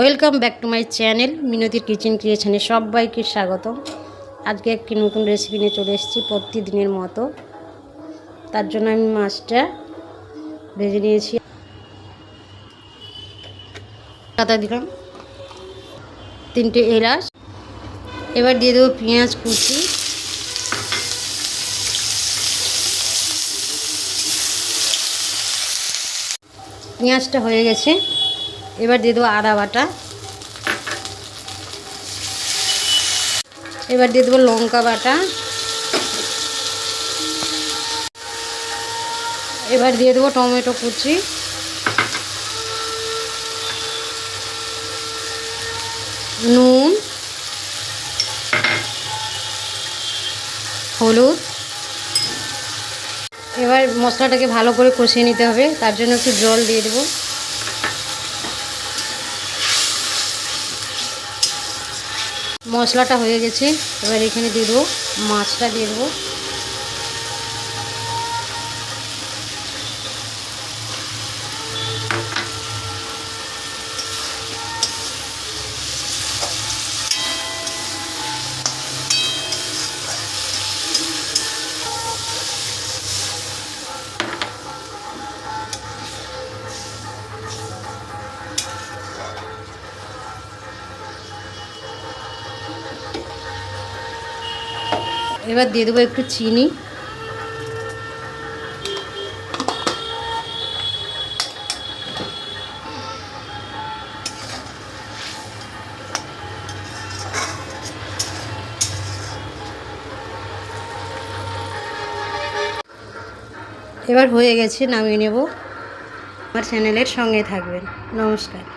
Welcome back to my channel মিনতির kitchen ক্রিয়েশনে সবাইকে স্বাগত। আজকে একটি নতুন রেসিপি নিয়ে চলে এসেছি প্রতিদিনের মতো। তার জন্য আমি মাছটা ভেজে নিয়েছি। পাতা দিলাম, 3টে এলাচ। এবার দিয়ে দেবো পেঁয়াজ কুচি, পেঁয়াজটা হয়ে গেছে। এবার দিয়ে দেবো আদা বাটা, এবার দিয়ে দেবো লঙ্কা বাটা, এবার দিয়ে দেবো টমেটো কুচি, নুন, হলুদ। এবার মশলাটাকে ভালো করে কষিয়ে নিতে হবে, তার জন্য একটু জল দিয়ে দেবো। মশলাটা হয়ে গেছে, এবার এখানে দিয়ে দেবো মাছটা, দিয়ে দেবো। এবার দিয়ে দেবো একটু চিনি, এবার হয়ে গেছে, নামিয়ে নেব। আমার চ্যানেলের সঙ্গে থাকবেন। নমস্কার।